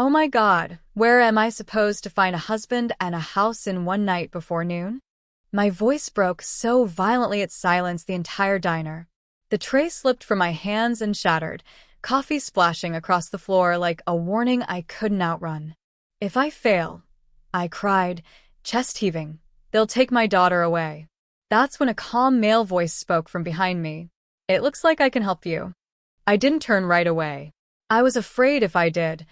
Oh my God, where am I supposed to find a husband and a house in one night before noon? My voice broke so violently it silenced the entire diner. The tray slipped from my hands and shattered, coffee splashing across the floor like a warning I couldn't outrun. If I fail, I cried, chest heaving, they'll take my daughter away. That's when a calm male voice spoke from behind me. It looks like I can help you. I didn't turn right away. I was afraid if I did,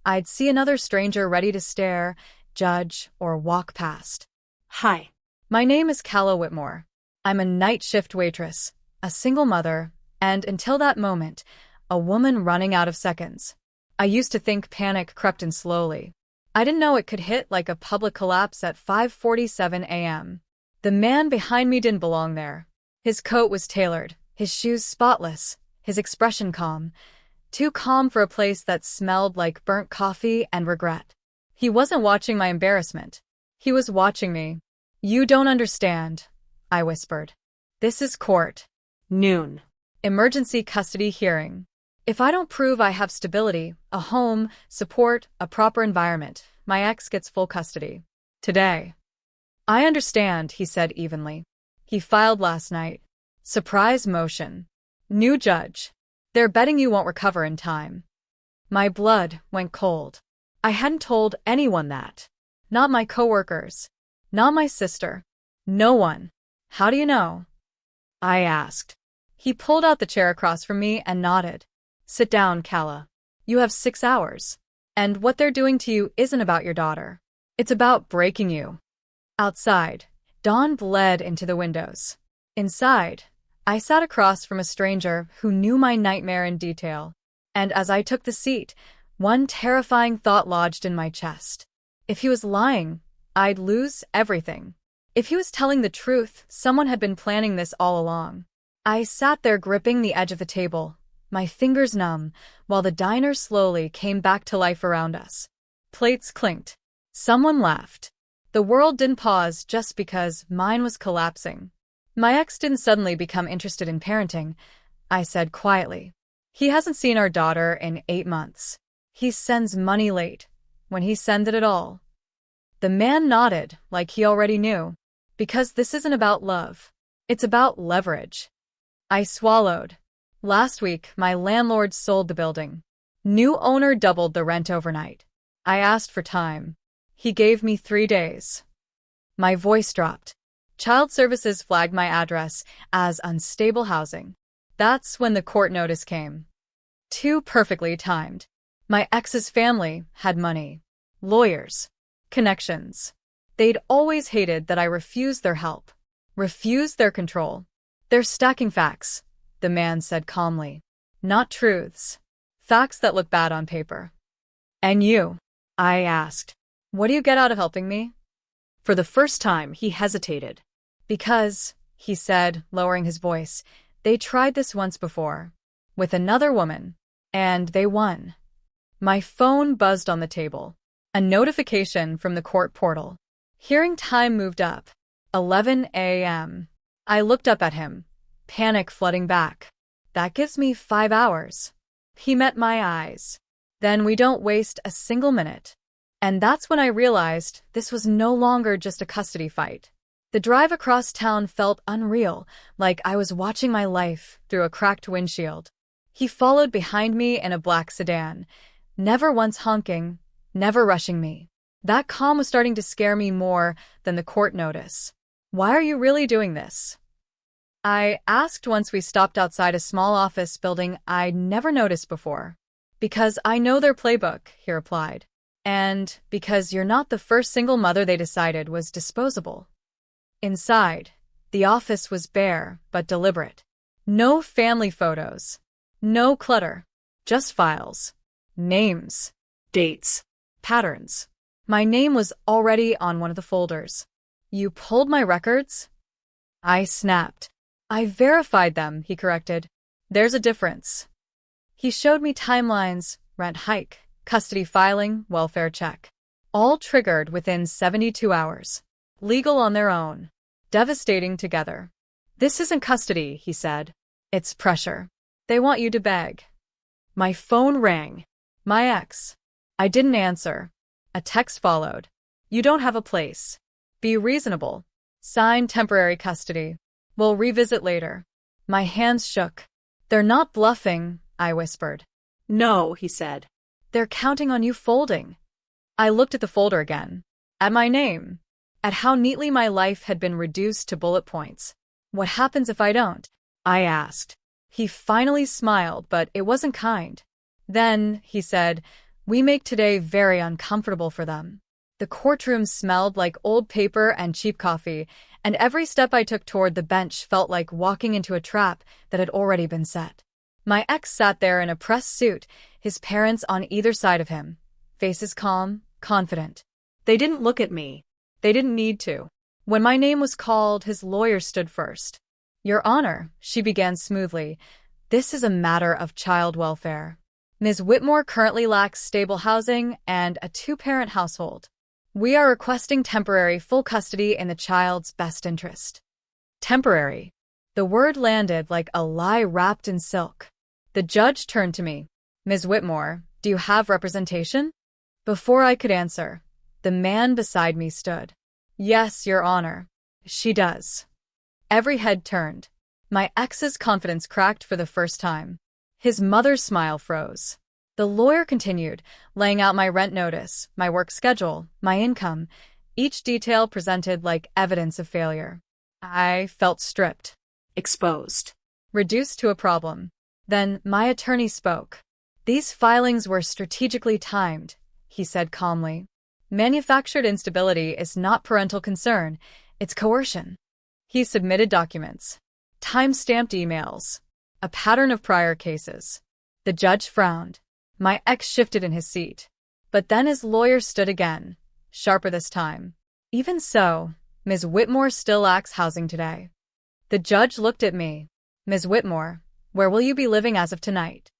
I'd see another stranger ready to stare, judge, or walk past. Hi. My name is Calla Whitmore. I'm a night shift waitress, a single mother, and until that moment, a woman running out of seconds. I used to think panic crept in slowly. I didn't know it could hit like a public collapse at 5:47 a.m. The man behind me didn't belong there. His coat was tailored, his shoes spotless, his expression calm. Too calm for a place that smelled like burnt coffee and regret. He wasn't watching my embarrassment. He was watching me. You don't understand, I whispered. This is court. Noon. Emergency custody hearing. If I don't prove I have stability, a home, support, a proper environment, my ex gets full custody. Today. I understand, he said evenly. He filed last night. Surprise motion. New judge. They're betting you won't recover in time. My blood went cold. I hadn't told anyone that. Not my coworkers. Not my sister. No one. How do you know? I asked. He pulled out the chair across from me and nodded. Sit down, Calla. You have 6 hours. And what they're doing to you isn't about your daughter. It's about breaking you. Outside, dawn bled into the windows. Inside, I sat across from a stranger who knew my nightmare in detail. And as I took the seat, one terrifying thought lodged in my chest. If he was lying, I'd lose everything. If he was telling the truth, someone had been planning this all along. I sat there gripping the edge of the table, my fingers numb, while the diner slowly came back to life around us. Plates clinked. Someone laughed. The world didn't pause just because mine was collapsing. My ex didn't suddenly become interested in parenting, I said quietly. He hasn't seen our daughter in 8 months. He sends money late, when he sends it at all. The man nodded like he already knew. Because this isn't about love. It's about leverage. I swallowed. Last week, my landlord sold the building. New owner doubled the rent overnight. I asked for time. He gave me 3 days. My voice dropped. Child Services flagged my address as unstable housing. That's when the court notice came. Too perfectly timed. My ex's family had money, lawyers, connections. They'd always hated that I refused their help, refused their control. They're stacking facts, the man said calmly. Not truths. Facts that look bad on paper. And you? I asked. What do you get out of helping me? For the first time, he hesitated. Because, he said, lowering his voice, they tried this once before. With another woman. And they won. My phone buzzed on the table. A notification from the court portal. Hearing time moved up. 11 a.m. I looked up at him. Panic flooding back. That gives me 5 hours. He met my eyes. Then we don't waste a single minute. And that's when I realized this was no longer just a custody fight. The drive across town felt unreal, like I was watching my life through a cracked windshield. He followed behind me in a black sedan, never once honking, never rushing me. That calm was starting to scare me more than the court notice. Why are you really doing this? I asked once we stopped outside a small office building I'd never noticed before. Because I know their playbook, he replied. And because you're not the first single mother they decided was disposable. Inside, the office was bare but deliberate. No family photos. No clutter. Just files. Names. Dates. Patterns. My name was already on one of the folders. You pulled my records? I snapped. I verified them, he corrected. There's a difference. He showed me timelines, rent hike, custody filing, welfare check. All triggered within 72 hours. Legal on their own. Devastating together. This isn't custody, he said. It's pressure. They want you to beg. My phone rang. My ex. I didn't answer. A text followed. You don't have a place. Be reasonable. Signed, temporary custody. We'll revisit later. My hands shook. They're not bluffing, I whispered. No, he said. They're counting on you folding. I looked at the folder again. At my name. At how neatly my life had been reduced to bullet points. What happens if I don't? I asked. He finally smiled, but it wasn't kind. Then, he said, we make today very uncomfortable for them. The courtroom smelled like old paper and cheap coffee, and every step I took toward the bench felt like walking into a trap that had already been set. My ex sat there in a press suit, his parents on either side of him, faces calm, confident. They didn't look at me. They didn't need to. When my name was called, his lawyer stood first. Your Honor, she began smoothly, this is a matter of child welfare. Ms. Whitmore currently lacks stable housing and a two-parent household. We are requesting temporary full custody in the child's best interest. Temporary. The word landed like a lie wrapped in silk. The judge turned to me. Ms. Whitmore, do you have representation? Before I could answer, the man beside me stood. Yes, Your Honor. She does. Every head turned. My ex's confidence cracked for the first time. His mother's smile froze. The lawyer continued, laying out my rent notice, my work schedule, my income, each detail presented like evidence of failure. I felt stripped. Exposed. Reduced to a problem. Then my attorney spoke. These filings were strategically timed, he said calmly. Manufactured instability is not parental concern, it's coercion. He submitted documents. Time-stamped emails. A pattern of prior cases. The judge frowned. My ex shifted in his seat. But then his lawyer stood again, sharper this time. Even so, Ms. Whitmore still lacks housing today. The judge looked at me. Ms. Whitmore, where will you be living as of tonight?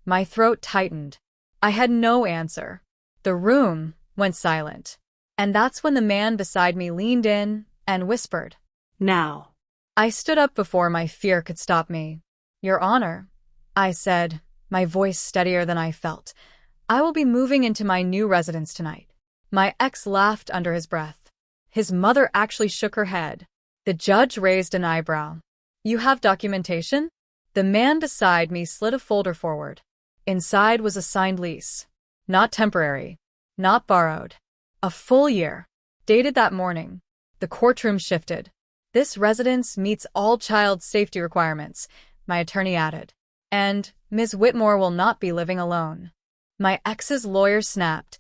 My throat tightened. I had no answer. The room went silent. And that's when the man beside me leaned in and whispered. Now. I stood up before my fear could stop me. Your Honor, I said, my voice steadier than I felt, I will be moving into my new residence tonight. My ex laughed under his breath. His mother actually shook her head. The judge raised an eyebrow. You have documentation? The man beside me slid a folder forward. Inside was a signed lease. Not temporary. Not borrowed. A full year. Dated that morning. The courtroom shifted. This residence meets all child safety requirements, my attorney added. And Ms. Whitmore will not be living alone. My ex's lawyer snapped.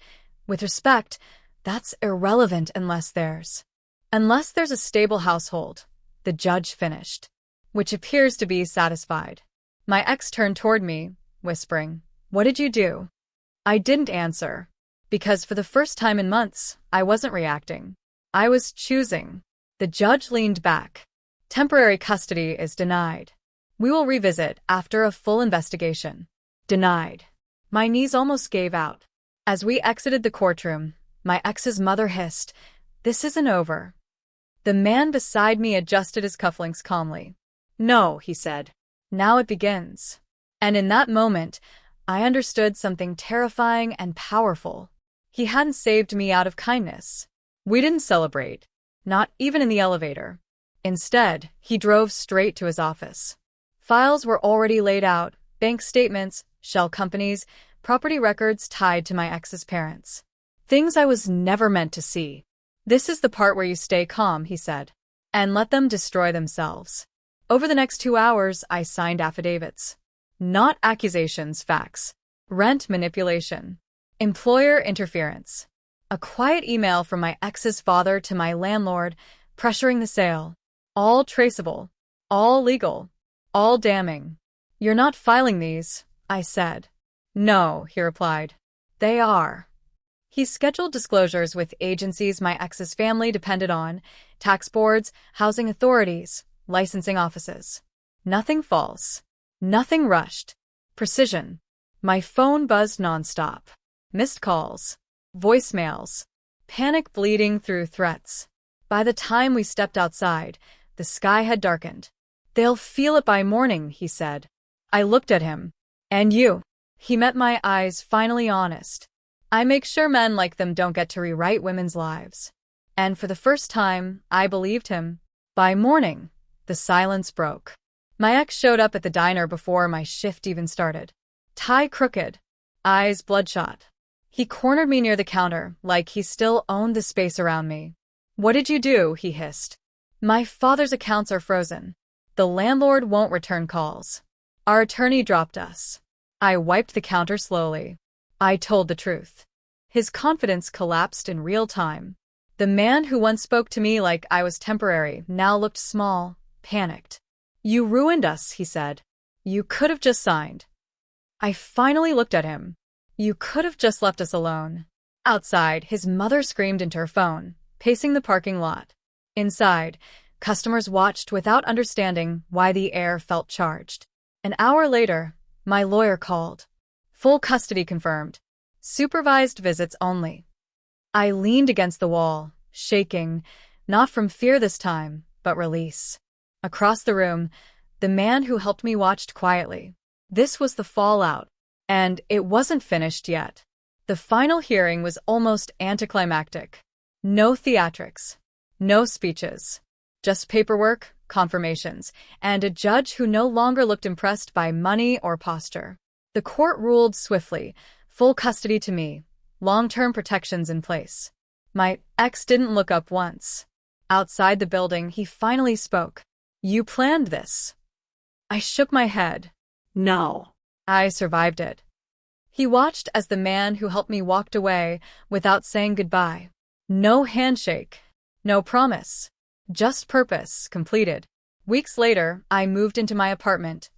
With respect, that's irrelevant unless there's a stable household, the judge finished. Which appears to be satisfied. My ex turned toward me, whispering, What did you do? I didn't answer. Because for the first time in months, I wasn't reacting. I was choosing. The judge leaned back. Temporary custody is denied. We will revisit after a full investigation. Denied. My knees almost gave out. As we exited the courtroom, my ex's mother hissed, This isn't over. The man beside me adjusted his cufflinks calmly. No, he said. Now it begins. And in that moment, I understood something terrifying and powerful. He hadn't saved me out of kindness. We didn't celebrate. Not even in the elevator. Instead, he drove straight to his office. Files were already laid out, bank statements, shell companies, property records tied to my ex's parents. Things I was never meant to see. This is the part where you stay calm, he said. And let them destroy themselves. Over the next 2 hours, I signed affidavits. Not accusations, facts. Rent manipulation. Employer interference. A quiet email from my ex's father to my landlord, pressuring the sale. All traceable. All legal. All damning. You're not filing these, I said. No, he replied. They are. He scheduled disclosures with agencies my ex's family depended on, tax boards, housing authorities, licensing offices. Nothing false. Nothing rushed. Precision. My phone buzzed nonstop. Missed calls. Voicemails. Panic bleeding through threats. By the time we stepped outside, the sky had darkened. They'll feel it by morning, he said. I looked at him. And you? He met my eyes finally honest. I make sure men like them don't get to rewrite women's lives. And for the first time, I believed him. By morning, the silence broke. My ex showed up at the diner before my shift even started. Tie crooked, eyes bloodshot. He cornered me near the counter, like he still owned the space around me. "What did you do?" he hissed. "My father's accounts are frozen. The landlord won't return calls. Our attorney dropped us." I wiped the counter slowly. I told the truth. His confidence collapsed in real time. The man who once spoke to me like I was temporary now looked small, panicked. "You ruined us," he said. "You could have just signed." I finally looked at him. "You could have just left us alone." Outside, his mother screamed into her phone, pacing the parking lot. Inside, customers watched without understanding why the air felt charged. An hour later, my lawyer called. Full custody confirmed. Supervised visits only. I leaned against the wall, shaking, not from fear this time, but release. Across the room, the man who helped me watched quietly. This was the fallout, and it wasn't finished yet. The final hearing was almost anticlimactic. No theatrics, no speeches, just paperwork, confirmations, and a judge who no longer looked impressed by money or posture. The court ruled swiftly, full custody to me, long-term protections in place. My ex didn't look up once. Outside the building, he finally spoke. "You planned this." I shook my head. No. I survived it. He watched as the man who helped me walked away without saying goodbye. No handshake, no promise, just purpose completed. Weeks later, I moved into my apartment,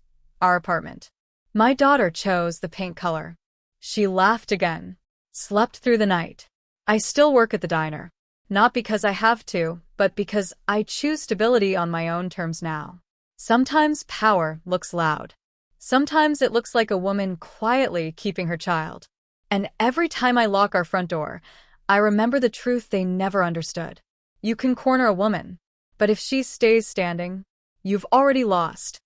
our apartment. My daughter chose the paint color. She laughed again, slept through the night. I still work at the diner, not because I have to, but because I choose stability on my own terms now. Sometimes power looks loud. Sometimes it looks like a woman quietly keeping her child. And every time I lock our front door, I remember the truth they never understood. You can corner a woman, but if she stays standing, you've already lost.